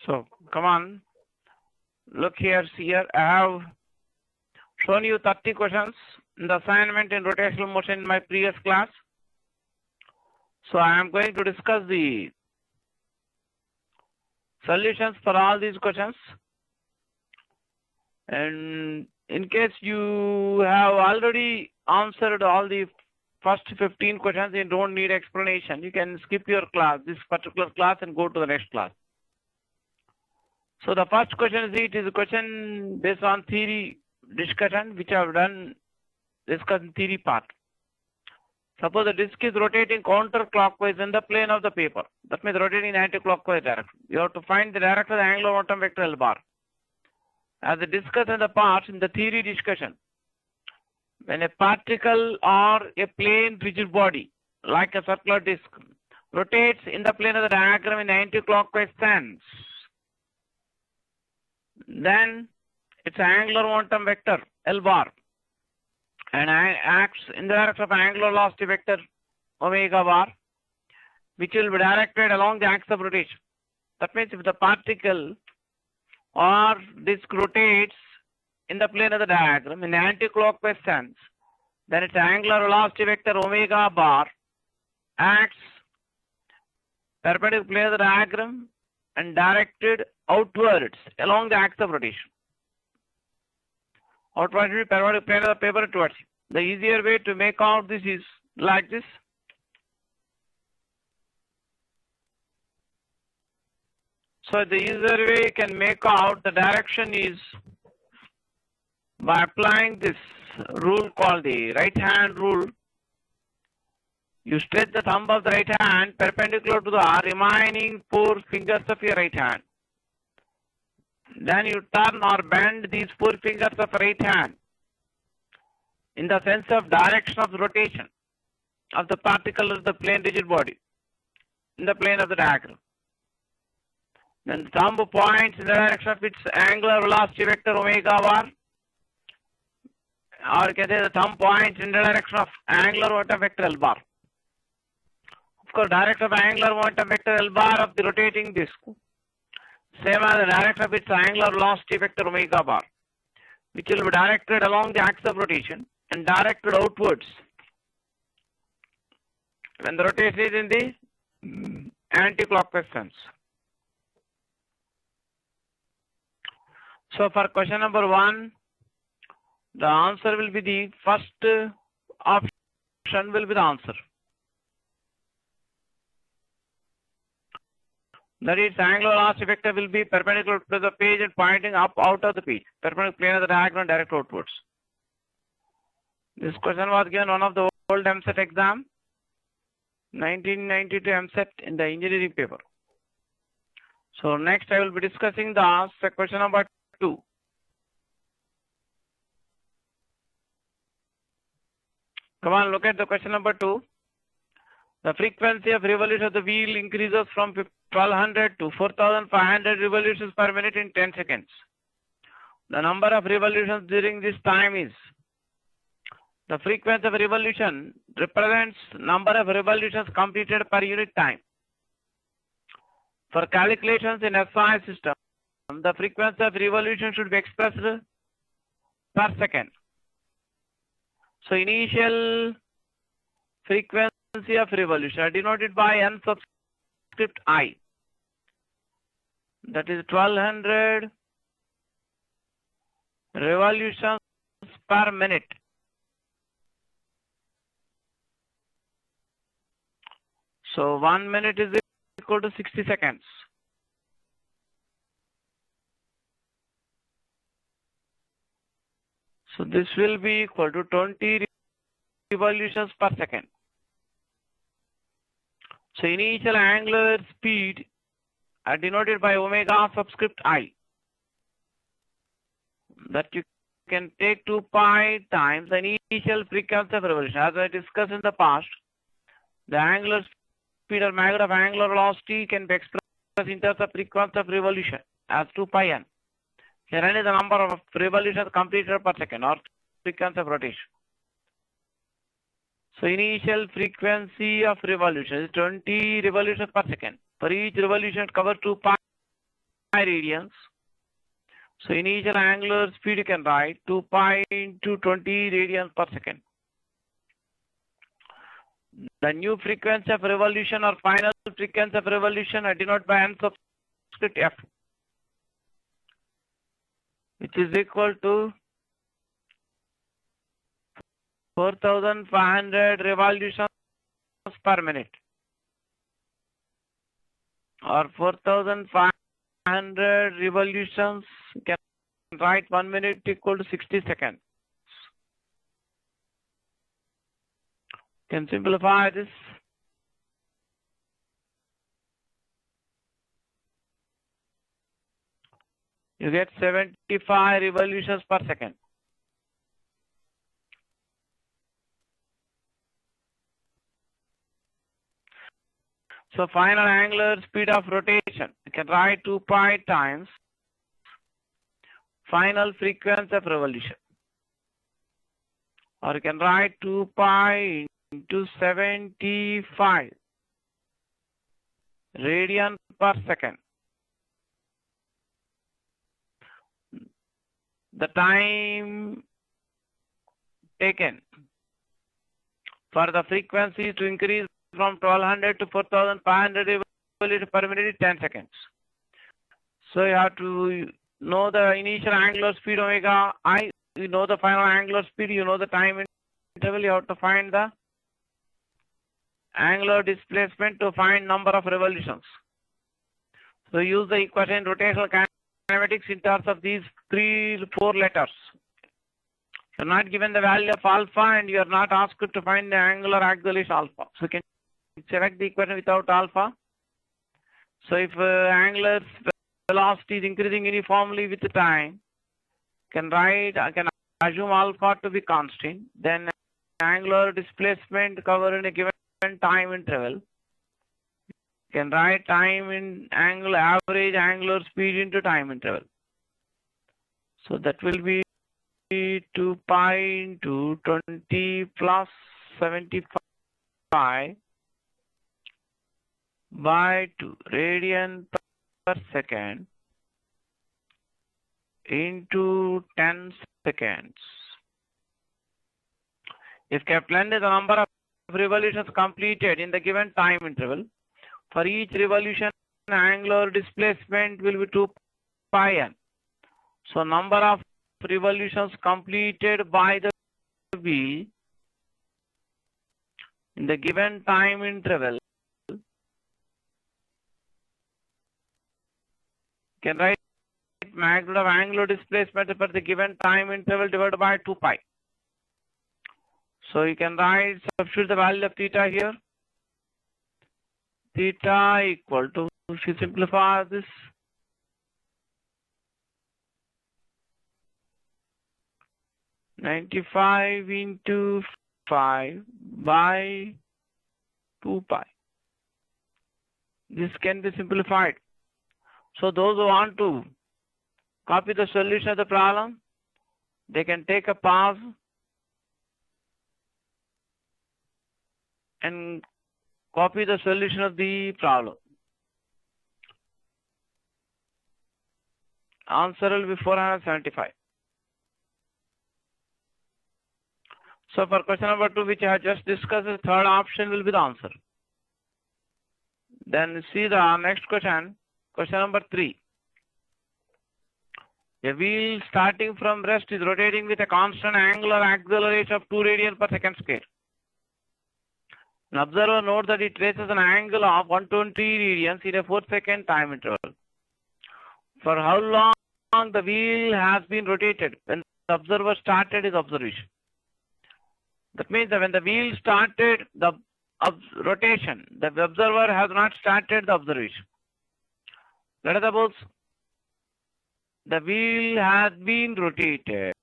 So come on, look here, see here. I have shown you 30 questions in the assignment in rotational motion in my previous class. So I am going to discuss the solutions for all these questions. And in case you have already answered all the first 15 questions, you don't need explanation. You can skip your class, this particular class, and go to the next class. So the first question is it is a question based on theory discussion, which I have done discussing theory part. Suppose the disk is rotating counterclockwise in the plane of the paper. That means rotating in anti-clockwise direction. You have to find the direction of the angular momentum vector L bar. As discussed in the past in the theory discussion, when a particle or a plane rigid body, like a circular disk, rotates in the plane of the diagram in anti-clockwise sense, then its angular momentum vector L bar and acts in the direction of angular velocity vector omega bar, which will be directed along the axis of rotation. That means if the particle or disk rotates in the plane of the diagram in anti-clockwise sense, then its angular velocity vector omega bar acts perpendicular to the plane of the diagram and directed outwards along the axis of rotation. Outwards will be perpendicular to the plane of the paper towards you. The easier way to make out this is like this. So the easier way you can make out the direction is by applying this rule called the right hand rule. You stretch the thumb of the right hand perpendicular to the remaining 4 fingers of your right hand. Then you turn or bend these 4 fingers of right hand in the sense of direction of rotation of the particle of the plane rigid body in the plane of the diagram. Then the thumb points in the direction of its angular velocity vector omega bar, or you can say the thumb points in the direction of angular momentum vector L bar. Of course, direction of angular momentum vector L bar of the rotating disk, same as the direction of its angular velocity vector omega bar, which will be directed along the axis of rotation and directed outwards when the rotation is in the anti-clockwise sense. So for question number 1, the answer will be the first option will be the answer. That is, angular velocity vector will be perpendicular to the page and pointing up out of the page, perpendicular plane of the diagram direct outwards. This question was given one of the old MSET exam, 1992 MSET in the engineering paper. So next I will be discussing the question number 2. Come on, look at the question number 2. The frequency of revolution of the wheel increases from 1200 to 4500 revolutions per minute in 10 seconds. The number of revolutions during this time is, the frequency of revolution represents number of revolutions completed per unit time. For calculations in SI system, the frequency of revolution should be expressed per second. So initial frequency of revolution are denoted by n subscript I. That is 1200 revolutions per minute. So 1 minute is equal to 60 seconds. So this will be equal to 20 revolutions per second. So initial angular speed are denoted by omega subscript I. That you can take 2 pi times the initial frequency of revolution. As I discussed in the past, the angular speed or magnitude of angular velocity can be expressed in terms of frequency of revolution as 2 pi n. Here n is the number of revolutions completed per second or frequency of rotation. So initial frequency of revolution is 20 revolutions per second. For each revolution it covers 2 pi radians. So initial angular speed you can write 2 pi into 20 radians per second. The new frequency of revolution or final frequency of revolution are denoted by n subscript f, which is equal to 4,500 revolutions per minute, or 4,500 revolutions. You can write 1 minute equal to 60 seconds. Can simplify this. You get 75 revolutions per second. So final angular speed of rotation, you can write 2 pi times final frequency of revolution. Or you can write 2 pi into 75 radian per second. The time taken for the frequency to increase from 1200 to 4500 revolutions per minute is 10 seconds. So you have to know the initial angular speed omega I, you know the final angular speed, you know the time interval, you have to find the angular displacement to find number of revolutions. So use the equation rotational kinematics in terms of these 4 letters. You're not given the value of alpha and you are not asked to find the angular acceleration alpha. So you can select the equation without alpha. So if angular velocity is increasing uniformly with the time, I can assume alpha to be constant. Then angular displacement covered in a given time interval. You can write time in average angular speed into time interval. So that will be 2 pi into 20 plus 75 by 2 radian per second into 10 seconds. If Kaplan is the number of revolutions completed in the given time interval, for each revolution angular displacement will be 2 pi n. So number of revolutions completed by the wheel in the given time interval can write magnitude of angular displacement for the given time interval divided by 2 pi. So you can write, substitute the value of theta here. Theta equal to, if you simplify this, (95 into 5 by 2 pi). This can be simplified. So those who want to copy the solution of the problem, they can take a pause and copy the solution of the problem. Answer will be 475. So for question number 2, which I have just discussed, the third option will be the answer. Then see the next question, question number 3. A wheel starting from rest is rotating with a constant angular acceleration of 2 radians per second square. An observer notes that it traces an angle of 120 radians in a 4-second time interval. For how long the wheel has been rotated when the observer started his observation? That means that when the wheel started the rotation, the observer has not started the observation. Let us suppose the wheel has been rotated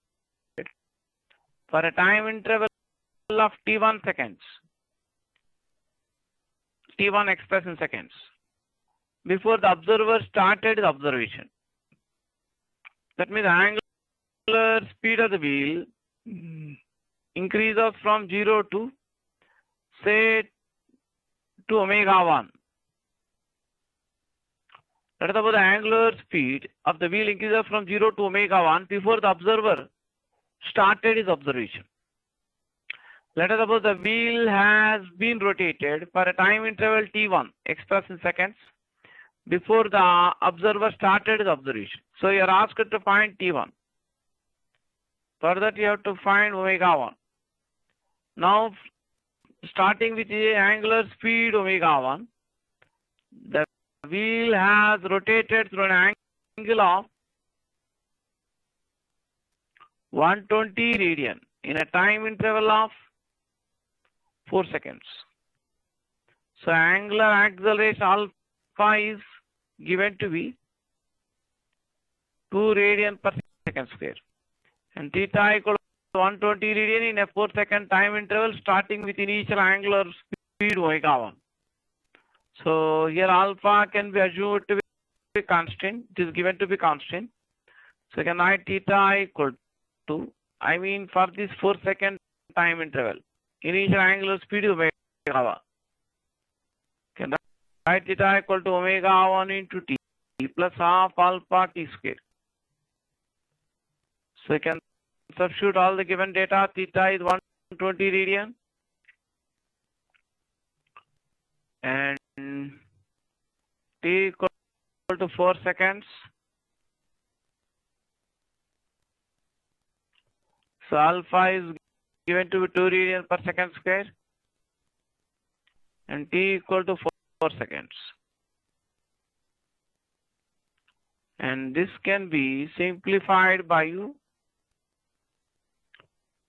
for a time interval of t1 seconds. T1 expressed in seconds, before the observer started the observation. That means the angular speed of the wheel increases from 0 to, say, to omega 1. Let us suppose the angular speed of the wheel increases from 0 to omega 1 before the observer started his observation. Let us suppose the wheel has been rotated for a time interval t1 expressed in seconds before the observer started his observation. So you are asked to find t1. For that you have to find omega 1. Now starting with the angular speed omega 1, the wheel has rotated through an angle of 120 radian in a time interval of 4 seconds. So angular acceleration alpha is given to be 2 radian per second square, and theta equal to 120 radian in a 4-second time interval starting with initial angular speed omega 1. So here alpha can be assumed to be constant. It is given to be constant. So you can write theta equal to, for this 4-second time interval, initial angular speed is omega 1. You can write theta equal to omega 1 into t plus half alpha t square. So you can substitute all the given data. Theta is 120 radian and t equal to 4 seconds. So alpha is given to be 2 radian per second square and t equal to 4 seconds. And this can be simplified by you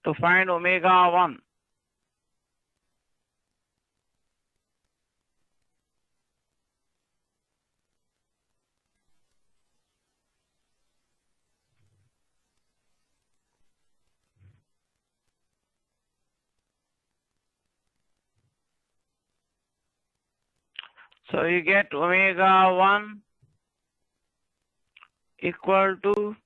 to find omega 1. So you get omega 1 equal to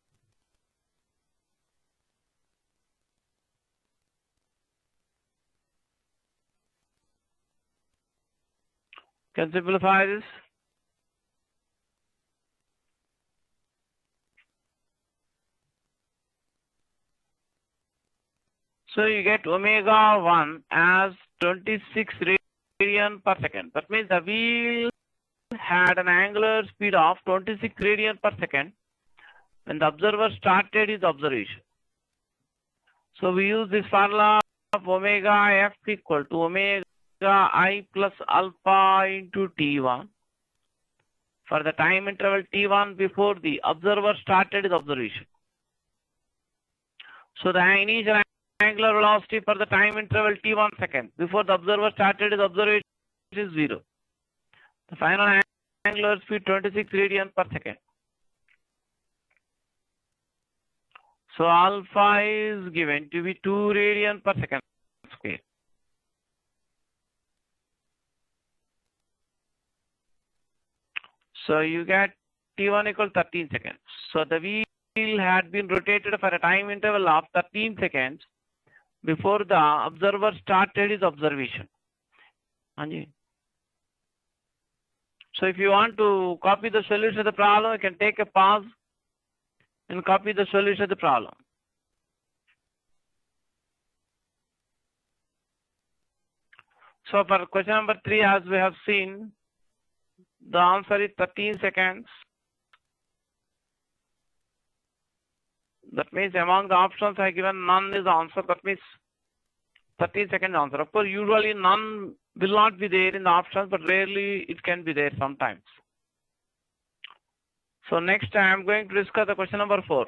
can simplify this. So you get omega 1 as 26 radian per second. That means the wheel had an angular speed of 26 radian per second when the observer started his observation. So we use this formula of omega f equal to omega I plus alpha into t1 for the time interval t1 before the observer started his observation. So the initial angular velocity for the time interval t1 second before the observer started his observation is 0. The final angular speed 26 radian per second. So alpha is given to be 2 radian per second square. So you get t1 equal 13 seconds. So the wheel had been rotated for a time interval of 13 seconds before the observer started his observation. So if you want to copy the solution of the problem, you can take a pause and copy the solution of the problem. So for question number 3, as we have seen, the answer is 13 seconds. That means among the options I given, none is the answer. That means 13 seconds answer. Of course, usually none will not be there in the options, but rarely it can be there sometimes. So next I am going to discuss the question number 4.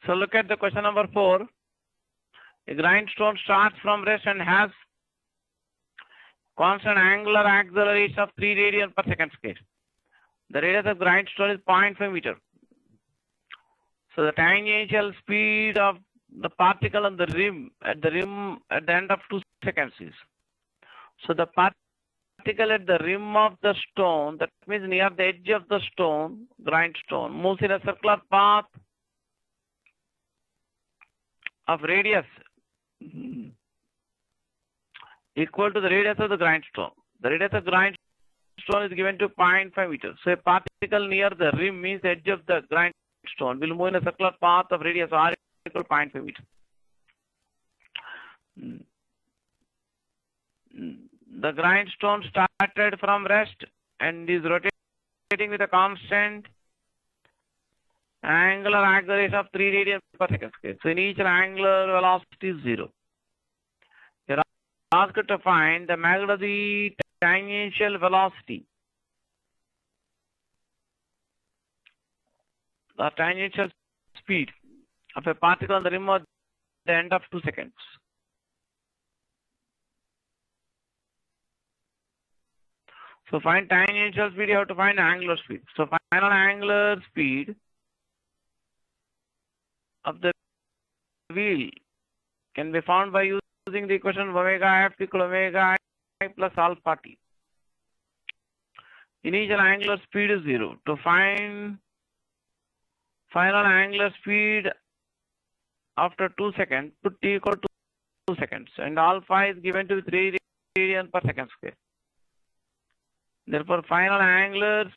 So look at the question number 4. A grindstone starts from rest and has constant angular acceleration of 3 radian per second square. The radius of grindstone is 0.5 meter. So the tangential speed of the particle on the rim at the end of 2 seconds is. So the particle at the rim of the stone, that means near the edge of the stone, grindstone, moves in a circular path of radius equal to the radius of the grindstone. The radius of grindstone is given to 0.5 meters. So a particle near the rim means the edge of the grindstone will move in a circular path of radius r equal to 0.5 meters. The grindstone started from rest and is rotating with a constant angular acceleration of 3 radians per second square. So initial angular velocity is 0. You are asked to find the magnitude of the tangential velocity. The tangential speed of a particle on the rim at the end of 2 seconds. So find tangential speed, you have to find angular speed. So final angular speed of the wheel can be found by using the equation omega f equal omega I plus alpha t. Initial angular speed is 0. To find final angular speed after 2 seconds, put t equal to 2 seconds, and alpha is given to 3 radians per second square. Therefore, final angular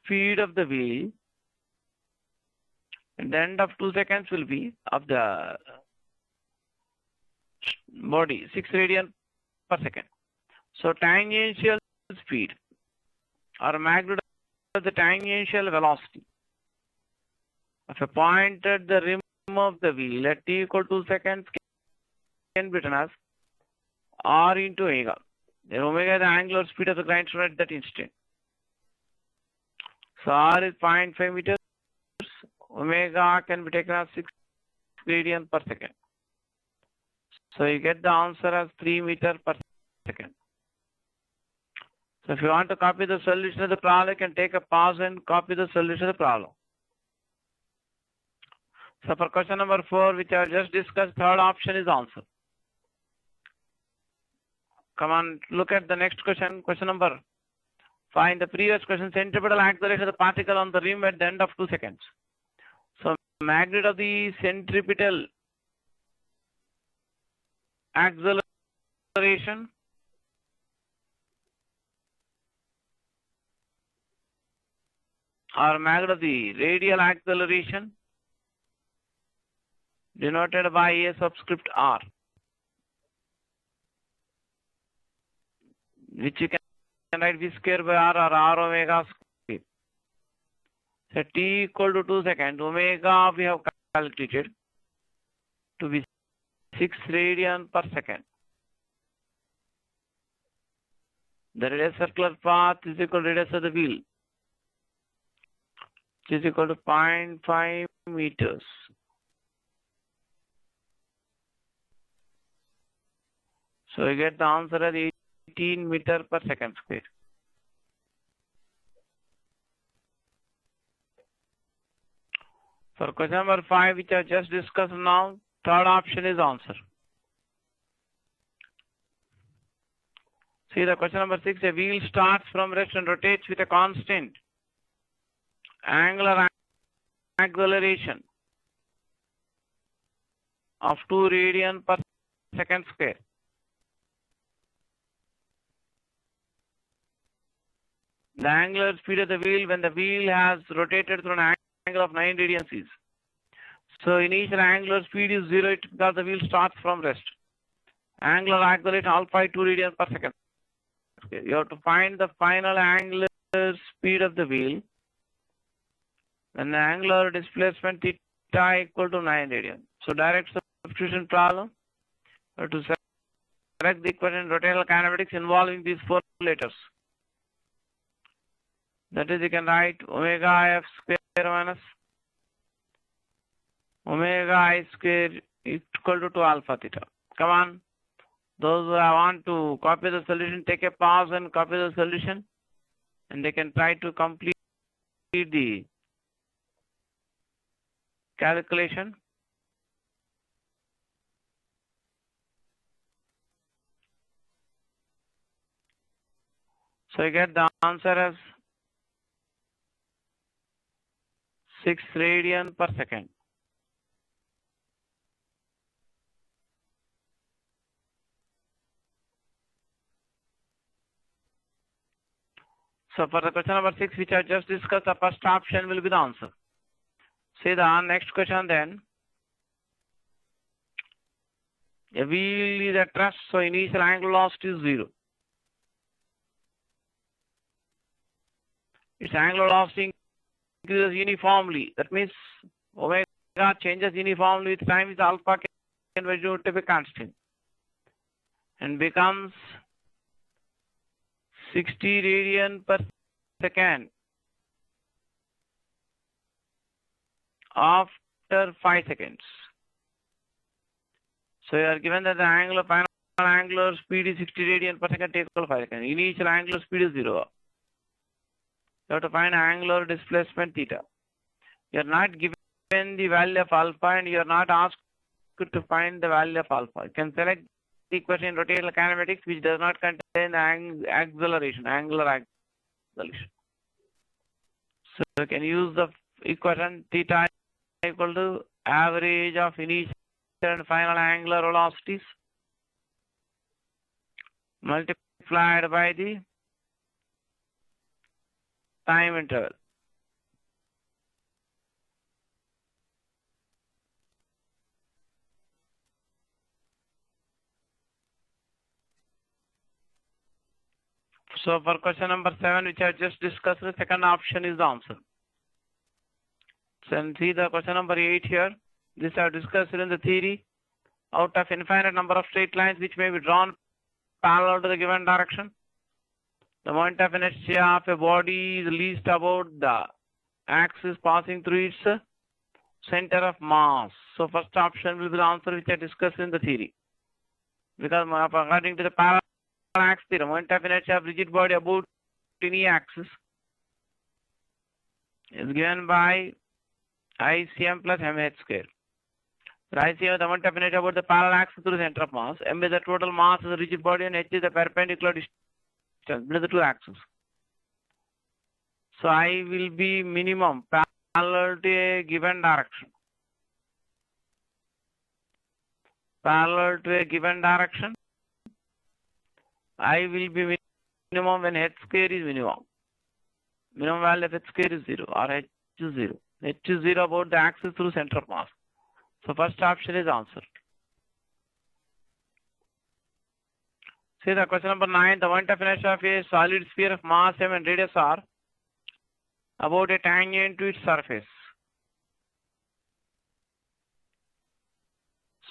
speed of the wheel at the end of 2 seconds will be of the body 6 radians per second. So tangential speed or magnitude of the tangential velocity of a point at the rim of the wheel at t equal to 2 seconds can be written as r into omega. Then omega is the angular speed of the grindstone at that instant. So r is 0.5 meters. Omega can be taken as 6 radians per second. So you get the answer as 3 meters per second. So if you want to copy the solution of the problem, you can take a pause and copy the solution of the problem. So for question number 4, which I just discussed, third option is answer. Come on, look at the next question, question number 5. In the previous question, centripetal acceleration of the particle on the rim at the end of 2 seconds. So magnitude of the centripetal acceleration or magnitude of the radial acceleration denoted by a subscript r, which you can write v square by r or r omega square. So t equal to 2 seconds, omega we have calculated to be 6 radians per second. The radius circular path is equal to radius of the wheel, which is equal to 0.5 meters. So you get the answer as 18 meters per second square. For question number 5, which I just discussed now, third option is answer. See the question number 6, a wheel starts from rest and rotates with a constant angular acceleration of 2 radians per second square. The angular speed of the wheel when the wheel has rotated through an angle of 9 radians is. So initial angular speed is 0 because the wheel starts from rest. Angular acceleration alpha is 2 radians per second. Okay. You have to find the final angular speed of the wheel when the angular displacement theta equal to 9 radians. So direct substitution problem. You have to select the equation in rotational kinematics involving these 4 letters. That is, you can write omega f square minus omega I square equal to 2 alpha theta. Come on. Those who want to copy the solution, take a pause and copy the solution. And they can try to complete the calculation. So you get the answer as 6 radians per second. So for the question number 6, which I just discussed, the first option will be the answer. See the next question then. A wheel is at rest, so initial angular velocity is 0. Its angular velocity increases uniformly. That means omega changes uniformly with time is alpha can be due to be constant and becomes 60 radian per second after 5 seconds. So you are given that the final angular speed is 60 radian per second, take equal 5 seconds. Initial angular speed is 0. You have to find angular displacement theta. You are not given the value of alpha and you are not asked to find the value of alpha. You can select the equation in rotational kinematics which does not contain acceleration, angular acceleration. So you can use the equation theta equal to average of initial and final angular velocities multiplied by the time interval. So for question number 7, which I just discussed, the second option is the answer. So and see the question number 8 here. This I have discussed in the theory. Out of infinite number of straight lines which may be drawn parallel to the given direction, the moment of inertia of a body is least about the axis passing through its center of mass. So first option will be the answer which I discussed in the theory. Because according to the parallax theorem, moment of inertia of rigid body about any axis is given by ICM plus mh square. ICM is the moment of inertia about the parallax through the center of mass. M is the total mass of the rigid body and h is the perpendicular distance between the two axes. So I will be minimum parallel to a given direction. Parallel to a given direction, I will be minimum when h square is minimum. Minimum value of h square is 0 or h is 0. H is 0 about the axis through center of mass. So first option is answered. See the question number 9. The moment of inertia of a solid sphere of mass m and radius r about a tangent to its surface.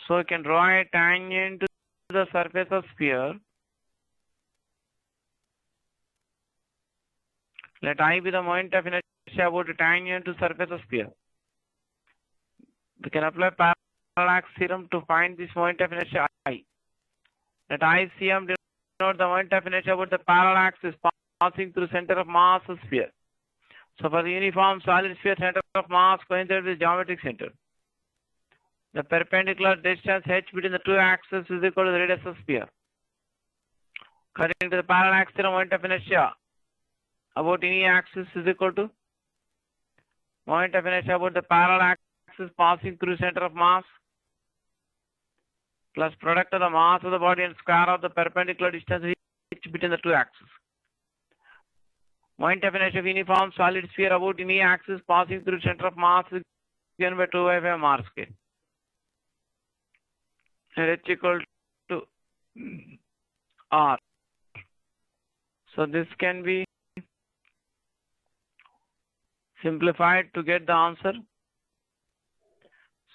So you can draw a tangent to the surface of sphere. Let I be the moment of inertia about a tangent to surface of sphere. We can apply parallax theorem to find this moment of inertia I. Let ICM denote the moment of inertia about the parallax is passing through center of mass of sphere. So for the uniform solid sphere, center of mass coincides with geometric center. The perpendicular distance h between the two axes is equal to the radius of sphere. According to the parallax theorem, moment of inertia about any axis is equal to moment of inertia about the parallax is passing through center of mass plus product of the mass of the body and square of the perpendicular distance h between the two axes. Moment of inertia of uniform solid sphere about any axis passing through center of mass is given by 2 by 5 r square. And h equal to r. So this can be simplified to get the answer.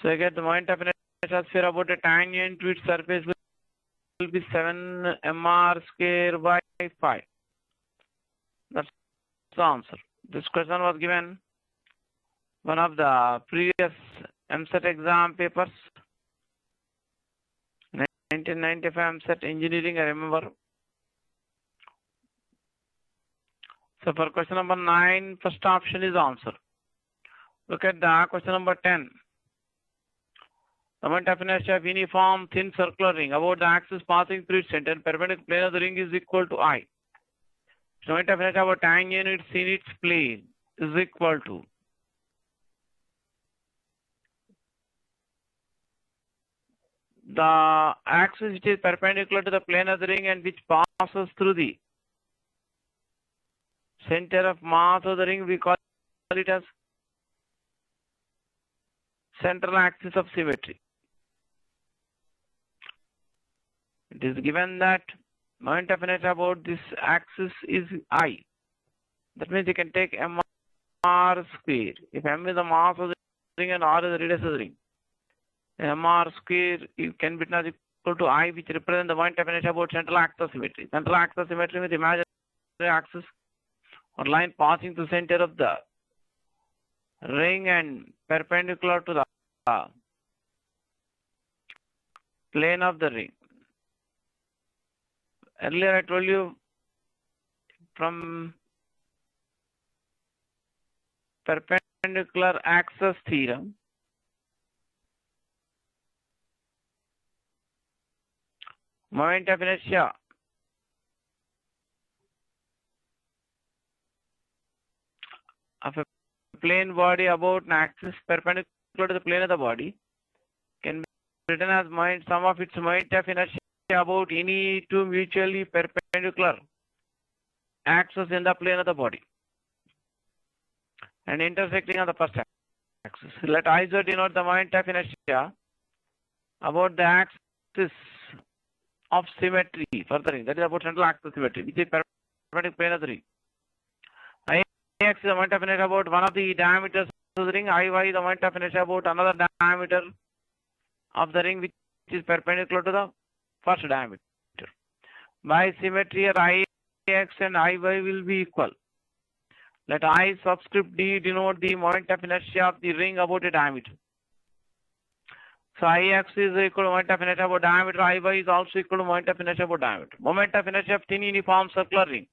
So I get the moment of inertia sphere about a tangent to its surface will be 7 mr square by 5. That's the answer. This question was given one of the previous EAMCET exam papers. 1995 EAMCET engineering, I remember. So for question number 9, first option is answer. Look at the question number 10. The moment of inertia of uniform thin circular ring about the axis passing through its center and perpendicular plane of the ring is equal to I. The moment of inertia about tangent in its plane is equal to the axis which is perpendicular to the plane of the ring and which passes through the center of mass of the ring, we call it as central axis of symmetry. It is given that moment of inertia about this axis is I. That means you can take mr square. If m is the mass of the ring and r is the radius of the ring, then mr square can be equal to I, which represents the moment of inertia about central axis of symmetry. Central axis of symmetry with imaginary axis or line passing through center of the ring and perpendicular to the plane of the ring. Earlier I told you from perpendicular axis theorem, moment of inertia of a plane body about an axis perpendicular to the plane of the body can be written as sum of its moment of inertia about any two mutually perpendicular axes in the plane of the body and intersecting on the first axis. Let Iz denote the moment of inertia about the axis of symmetry for the ring, that is about central axis of symmetry, which is perpendicular plane of the ring. Ix is the moment of inertia about one of the diameters of the ring. Iy is the moment of inertia about another diameter of the ring, which is perpendicular to the first diameter. By symmetry, Ix and Iy will be equal. Let I subscript d denote the moment of inertia of the ring about a diameter. So Ix is equal to moment of inertia about diameter. Iy is also equal to moment of inertia about diameter. Moment of inertia of thin uniform circular ring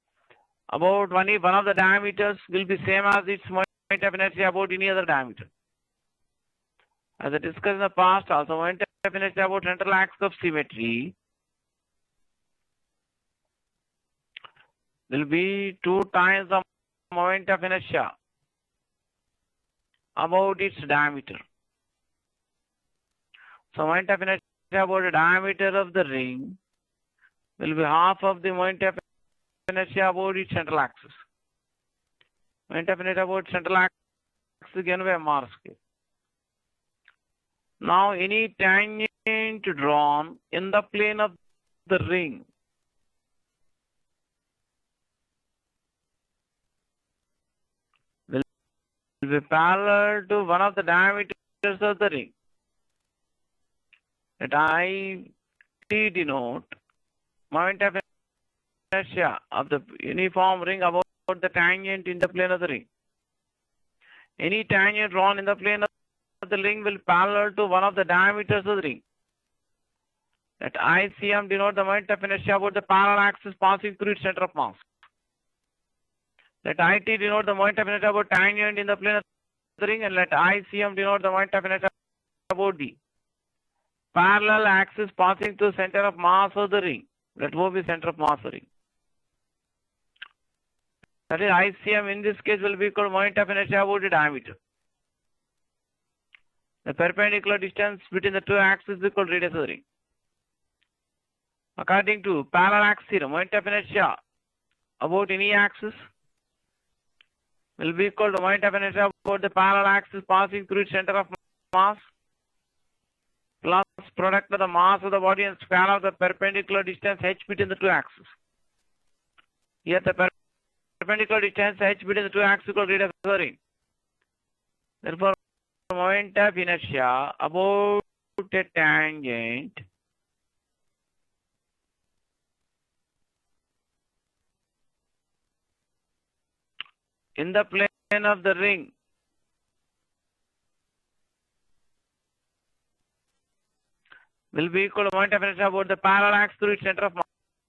about one of the diameters will be same as its moment of inertia about any other diameter. As I discussed in the past, also moment of inertia about central axis of symmetry will be 2 times the moment of inertia about its diameter. So moment of inertia about the diameter of the ring will be half of the moment of inertia about its central axis. Moment of inertia about central axis is given by mr square. Now any tangent drawn in the plane of the ring will be parallel to one of the diameters of the ring. Let I denote moment of inertia of the uniform ring about the tangent in the plane of the ring. Any tangent drawn in the plane of the ring will parallel to one of the diameters of the ring. Let ICM denote the moment of inertia about the parallel axis passing through its center of mass. Let IT denote the moment of inertia about tangent in the plane of the ring, and let ICM denote the moment of inertia about the parallel axis passing through center of mass of the ring. Let O be center of mass of the ring. That is ICM in this case will be equal to moment of inertia about the diameter. The perpendicular distance between the two axes is equal to radius of the ring. According to parallel axis theorem, moment of inertia about any axis will be equal to moment of inertia about the parallel axis passing through its center of mass plus product of the mass of the body and square of the perpendicular distance h between the two axes. Here the perpendicular distance h between the two axes is equal to radius of the ring. Therefore, moment of inertia about a tangent in the plane of the ring will be equal to moment of inertia about the parallel axis through its center of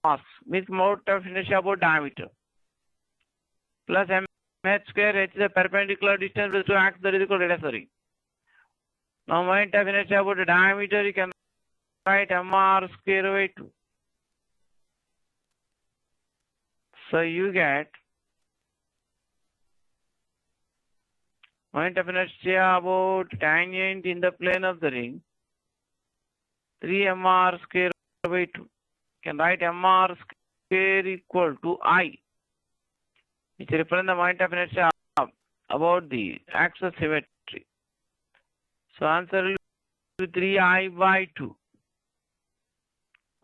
mass, means moment of inertia about diameter, plus mh square, h is the perpendicular distance between the two axes, that is equal to radius of the ring. Now moment of inertia about the diameter, you can write mr square by 2. So you get moment of inertia about tangent in the plane of the ring 3 mr square by 2. You can write mr square equal to I. which represent the moment of inertia about the axis symmetry. So answer will be 3I by 2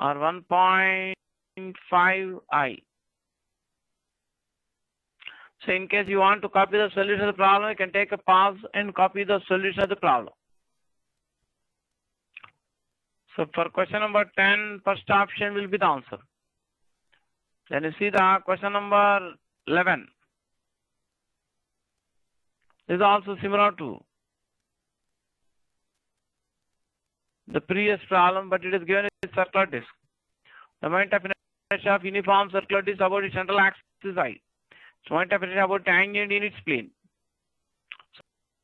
or 1.5I. So in case you want to copy the solution of the problem, you can take a pause and copy the solution of the problem. So for question number 10, first option will be the answer. Then you see the question number 11. This is also similar to the previous problem, but it is given a circular disc. The moment of inertia of uniform circular disc about its central axis I. So moment of inertia about tangent in its plane. So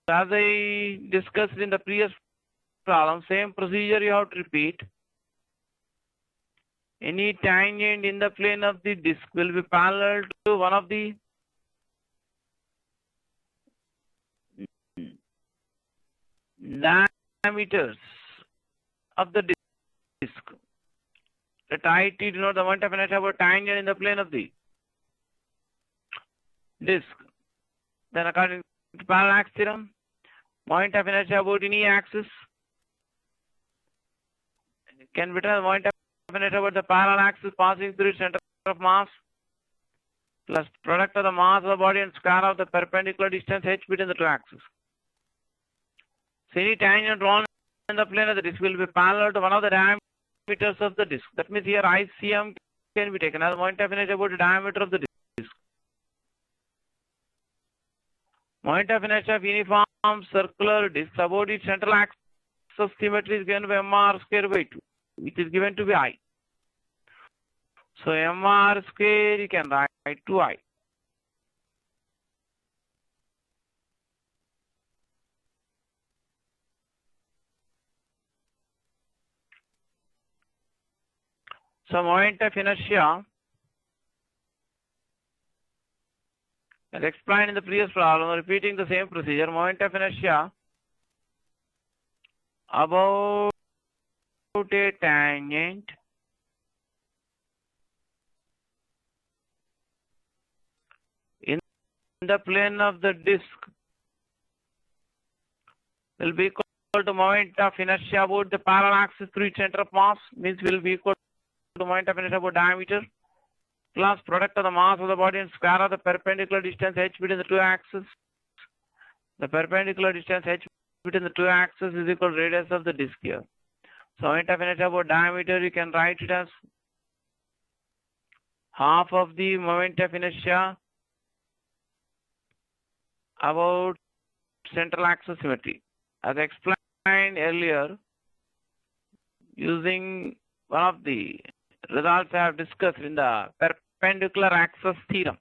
as I discussed in the previous problem, same procedure you have to repeat. Any tangent in the plane of the disc will be parallel to one of the diameters of the disc. Let IT denote the moment of inertia about tangent in the plane of the disc. Then according to parallax theorem, moment of inertia about any axis can be written as moment of inertia about the parallel axis passing through its center of mass plus product of the mass of the body and square of the perpendicular distance h between the two axes. So any tangent drawn in the plane of the disc will be parallel to one of the diameters of the disc. That means here ICM can be taken as moment of inertia about the diameter of the disc. Moment of inertia of uniform circular disc about its central axis of symmetry is given by mr square by 2, which is given to be I. So mr square you can write 2I. So moment of inertia, as explained in the previous problem, repeating the same procedure, moment of inertia about a tangent in the plane of the disc will be equal to moment of inertia about the parallel axis through its center of mass, means will be equal to moment of inertia about diameter plus product of the mass of the body and square of the perpendicular distance h between the two axes. The perpendicular distance h between the two axes is equal to radius of the disc here. So moment of inertia about diameter, you can write it as half of the moment of inertia about central axis symmetry. As explained earlier, using one of the results I have discussed in the perpendicular axis theorem.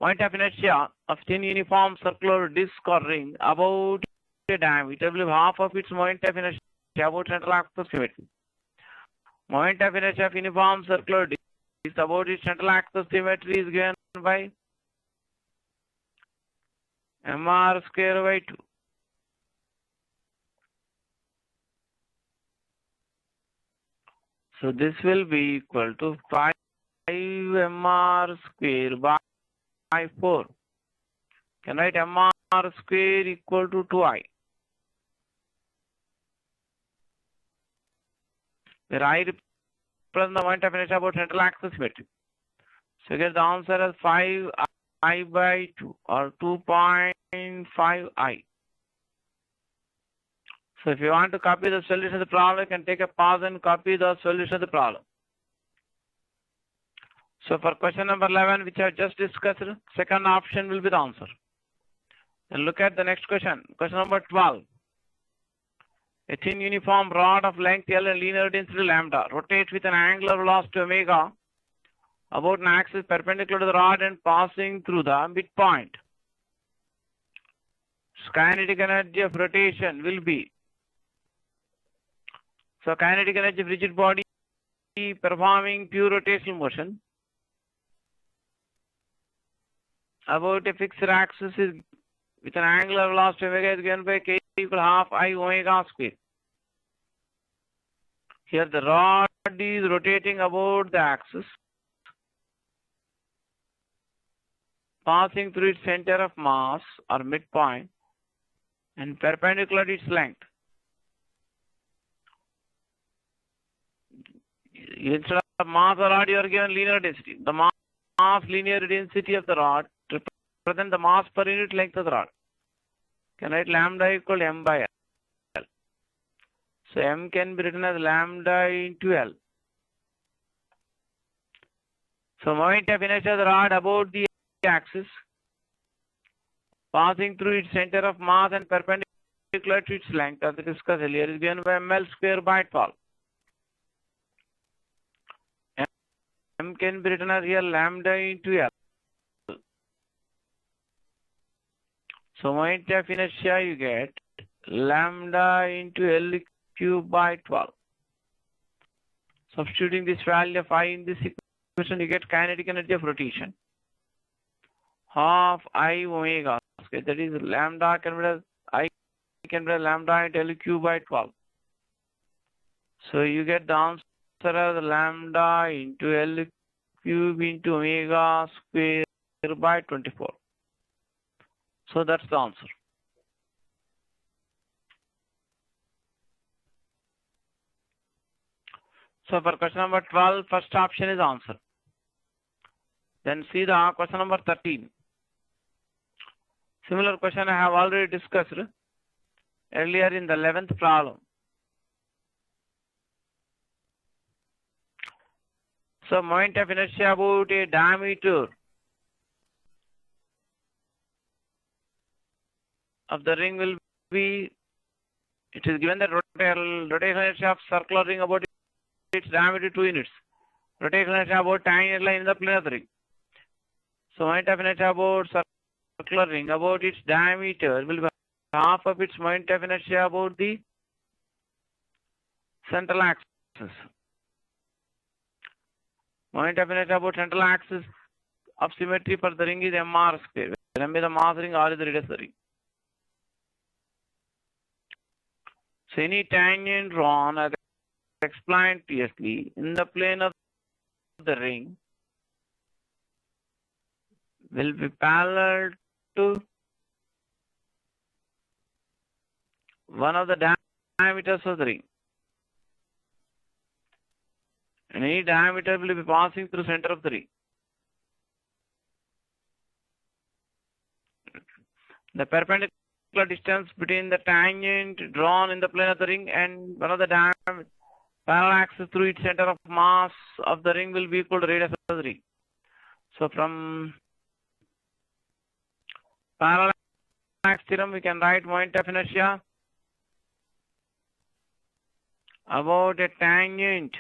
Moment of inertia of thin uniform circular disc or ring about a diameter will have half of its moment of inertia about central axis symmetry. Moment of inertia of uniform circular disc about its central axis symmetry is given by mr square by 2. So this will be equal to 5 mr square by 4. Can write mr square equal to 2I. Where I represent the moment of inertia about central axis symmetry. So you get the answer as 5I by 2 or 2.5I. So if you want to copy the solution of the problem, you can take a pause and copy the solution of the problem. So for question number 11, which I just discussed, second option will be the answer. And look at the next question. Question number 12. A thin uniform rod of length L and linear density lambda rotates with an angular velocity omega about an axis perpendicular to the rod and passing through the midpoint. Kinetic energy of rotation will be, so kinetic energy of rigid body performing pure rotational motion about a fixed axis is with an angular velocity omega is given by k equal half I omega square. Here the rod is rotating about the axis passing through its center of mass or midpoint and perpendicular to its length. Instead of mass or rod, you are given linear density. The mass linear density of the rod represents the mass per unit length of the rod. Can write lambda equal m by L. So m can be written as lambda into L. So moment of inertia of the rod about the axis, passing through its center of mass and perpendicular to its length, as discussed earlier, is given by ml square by 12. M can be written as here lambda into L. So moment of inertia you get lambda into L cube by 12. Substituting this value of I in this equation, you get kinetic energy of rotation. Half I omega. Okay, that is lambda can be as I can be lambda into L cube by 12. So you get the answer as lambda into L cube into omega square by 24. So that's the answer. So for question number 12, first option is answer. Then see the question number 13. Similar question I have already discussed earlier in the 11th problem. So moment of inertia about a diameter of the ring will be, it is given that rotational inertia of circular ring about its diameter 2 units. Rotational inertia about tangent line in the plane of the ring. So moment of inertia about circular ring about its diameter will be half of its moment of inertia about the central axis. Moment of inertia about central axis of symmetry for the ring is mr square. M is the mass ring, r is the radius of the ring. So any tangent drawn as explained previously in the plane of the ring will be parallel to one of the diameters of the ring. And any diameter will be passing through the center of the ring. The perpendicular distance between the tangent drawn in the plane of the ring and one of the parallel axis through its center of mass of the ring will be equal to radius of the ring. So from parallax theorem we can write moment of inertia about a tangent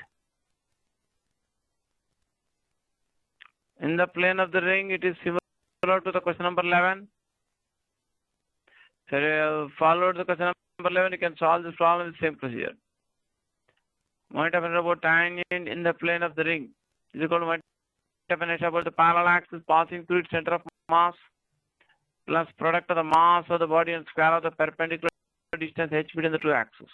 in the plane of the ring. It is similar to the question number 11. So follow the question number 11, you can solve this problem with the same procedure. Moment of inertia about tangent in the plane of the ring is equal to moment of inertia about the parallel axis passing through its center of mass plus product of the mass of the body and square of the perpendicular distance h between the two axes.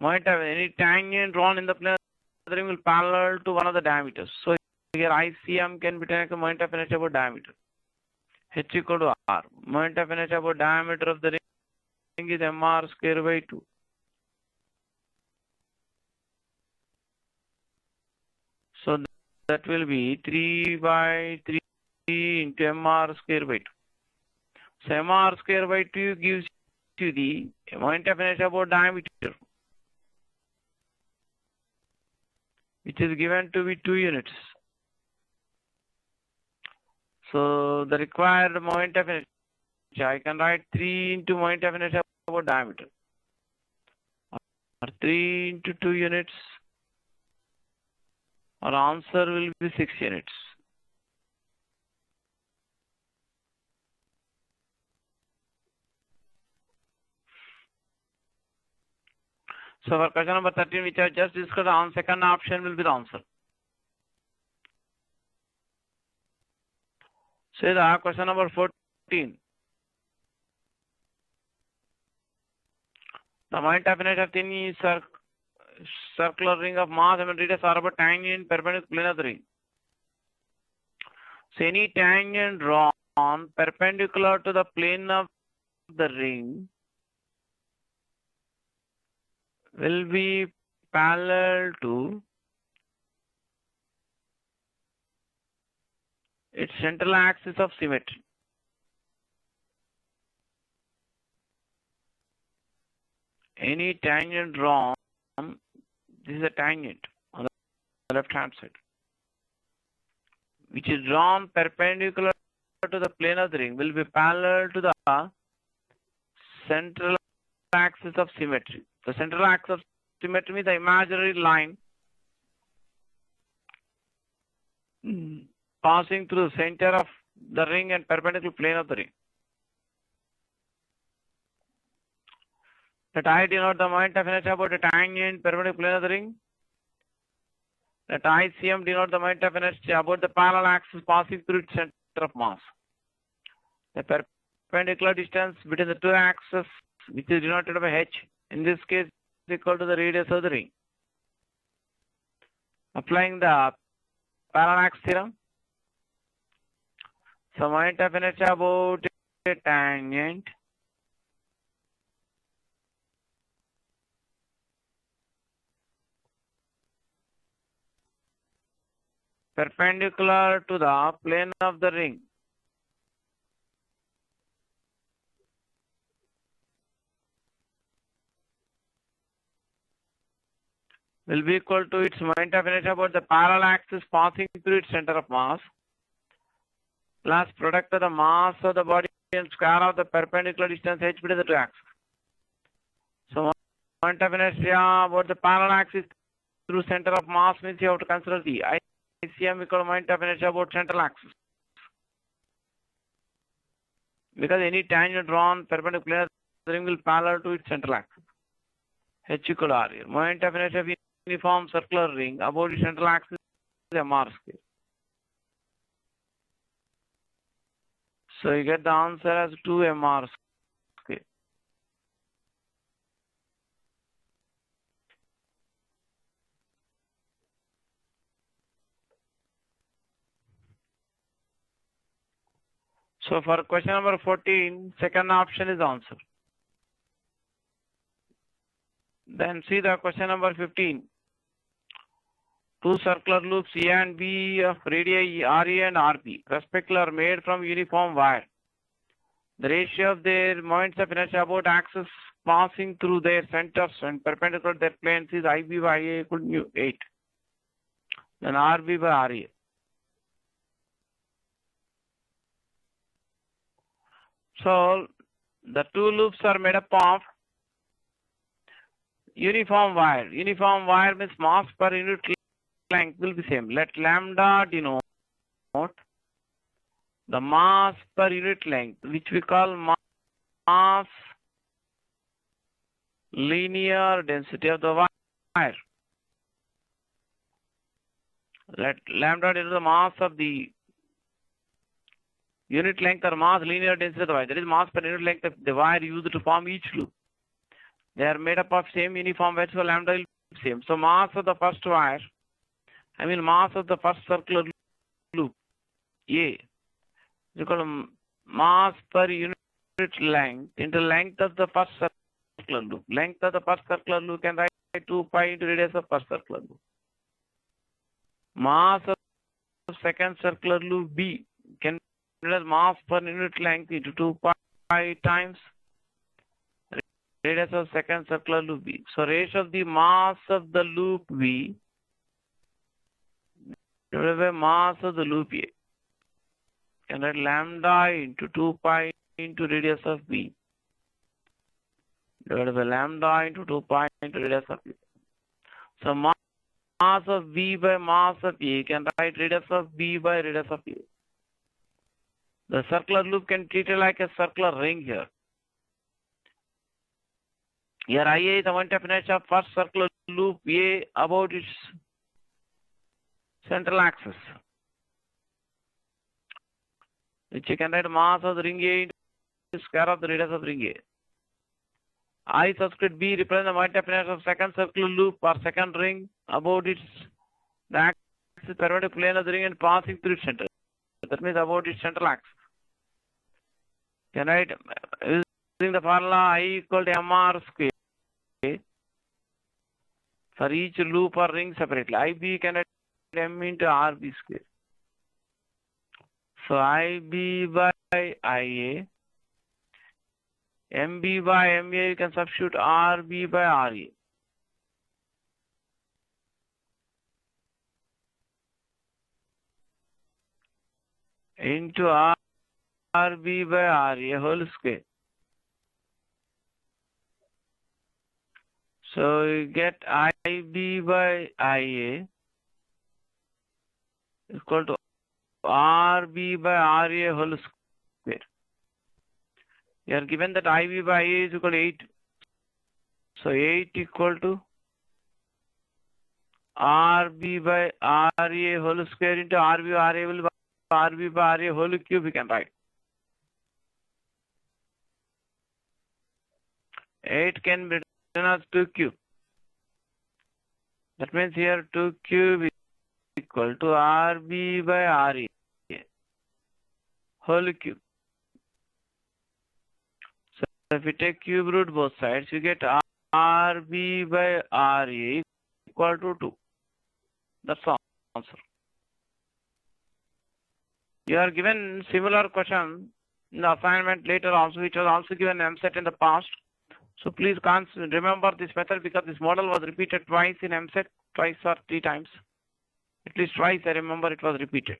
Moment of any tangent drawn in the plane of the ring will parallel to one of the diameters. So here ICM can be taken as moment of inertia about diameter. H equal to R. Moment of inertia about diameter of the ring is mr square by 2. So that will be 3 by 3 into mr square by 2. So mr square by 2 gives you the moment of inertia about diameter, which is given to be 2 units. So the required moment of inertia, I can write 3 into moment of inertia about diameter, or 3 into 2 units. Our answer will be 6 units. So for question number 13, which I just discussed, on second option will be the answer. So the question number 14. The moment of inertia of thin circular ring of mass and radius are about tangent perpendicular plane of the ring. So any tangent drawn perpendicular to the plane of the ring will be parallel to its central axis of symmetry. Any tangent drawn, this is a tangent on the left hand side, which is drawn perpendicular to the plane of the ring, will be parallel to the central axis of symmetry. The central axis of symmetry means the imaginary line passing through the center of the ring and perpendicular plane of the ring. Let I denote the moment of inertia about the tangent perpendicular plane of the ring. Let ICM denote the moment of inertia about the parallel axis passing through its center of mass. The perpendicular distance between the two axes, which is denoted by h, in this case is equal to the radius of the ring. Applying the parallax theorem, so moment of inertia about a tangent perpendicular to the plane of the ring will be equal to its moment of inertia about the parallel axis passing through its center of mass plus product of the mass of the body and square of the perpendicular distance h between the two axes. So moment of inertia about the parallel axis through center of mass means you have to consider the ICM equal to moment of inertia about central axis. Because any tangent drawn perpendicular to the ring will parallel to its central axis. H equal to R here. Moment of inertia of uniform circular ring about its central axis is MR square. So you get the answer as 2mr square. So for question number 14, second option is answer. Then see the question number 15. Two circular loops A and B of radii RA and RB respectively are made from uniform wire. The ratio of their moments of inertia about axis passing through their centers and perpendicular to their planes is IB by IA equal to 8. Then RB by RA. So the two loops are made up of uniform wire. Uniform wire means mass per unit length will be same. Let lambda denote the mass per unit length, which we call mass linear density of the wire. Let lambda denote the mass of the unit length or mass linear density of the wire. That is mass per unit length of the wire used to form each loop. They are made up of same uniform wire, so lambda will be same. So mass of the first wire, mass of the first circular loop, A, is equal to mass per unit length into length of the first circular loop. Length of the first circular loop can write 2 pi into radius of first circular loop. Mass of second circular loop B can be as mass per unit length into 2 pi times radius of second circular loop B. So ratio of the mass of the loop B divided by mass of the loop A. Can write lambda into 2 pi into radius of B divided by lambda into 2 pi into radius of B. So mass of B by mass of A can write radius of B by radius of A. The circular loop can be treated like a circular ring here. Here IA is the moment of inertia of first circular loop A about its central axis, which you can write mass of the ring A into square of the radius of ring A. I subscript B represents the moment of inertia of second circular loop or second ring about its the axis perpendicular plane of the ring and passing through its center. That means about its central axis. You can write using the formula I equal to mr square for each loop or ring separately. IB can write m into RB square. So IB by IA, MB by MA, you can substitute RB by RA. Into RB by RA whole square. So you get IB by IA equal to RB by RA whole square. You are given that IB by IA is equal to 8. So 8 equal to RB by RA whole square into RB by RA will be RB by RA whole cube we can write. 8 can be written as 2 cube. That means here 2 cube is equal to RB by RA whole cube. So if you take cube root both sides, you get RB by RA equal to 2. That's the answer. You are given similar question in the assignment later also, which was also given MSET in the past. So please remember this method because this model was repeated twice in MSET, twice or 3 times. At least twice I remember it was repeated.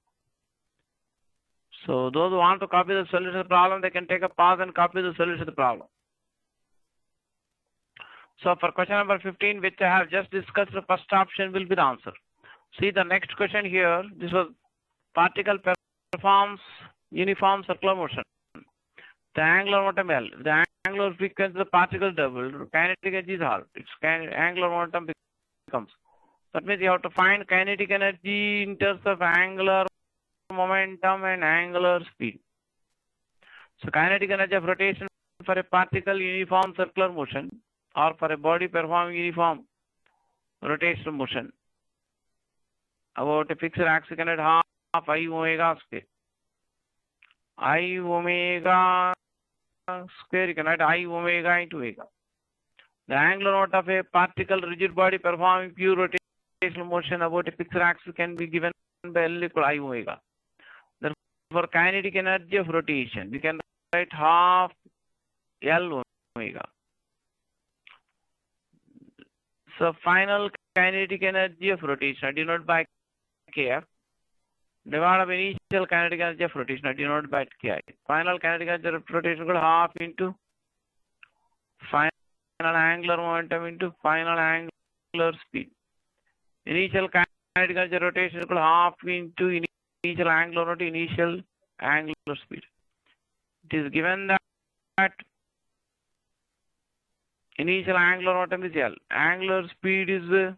So those who want to copy the solution of the problem, they can take a pause and copy the solution of the problem. So for question number 15, which I have just discussed, the first option will be the answer. See the next question here. This was particle performs uniform circular motion. The angular momentum L. The angular frequency of the particle doubled. Kinetic energy is halved. Its angular momentum becomes. That means you have to find kinetic energy in terms of angular momentum and angular speed. So kinetic energy of rotation for a particle uniform circular motion or for a body performing uniform rotational motion about a fixed axis can at half I omega square. I omega square, you can write I omega into omega. The angular momentum of a particle rigid body performing pure rotational motion about a fixed axis can be given by L equal I omega. Therefore, kinetic energy of rotation, we can write half L omega. So final kinetic energy of rotation denoted by Kf divided by initial kinetic energy of rotation denoted by Ki. Final kinetic energy of rotation equal half into final angular momentum into final angular speed. Initial kinetic energy of rotation equal half into initial angular momentum initial angular speed. It is given that initial angular momentum is L. Angular speed is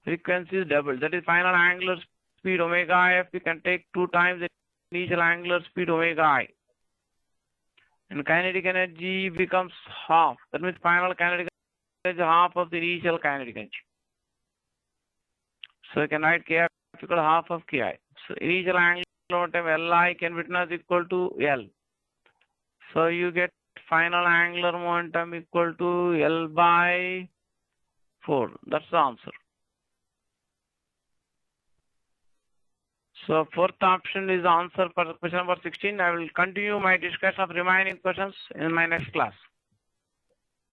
frequency is double. That is final angular speed omega f. We can take 2 times the initial angular speed omega I. And kinetic energy becomes half. That means final kinetic energy is half of the initial kinetic energy. So you can write Kf equal to half of Ki. So initial angular momentum Li can be written as equal to L. So you get final angular momentum equal to L by 4. That's the answer. So fourth option is the answer for question number 16. I will continue my discussion of remaining questions in my next class.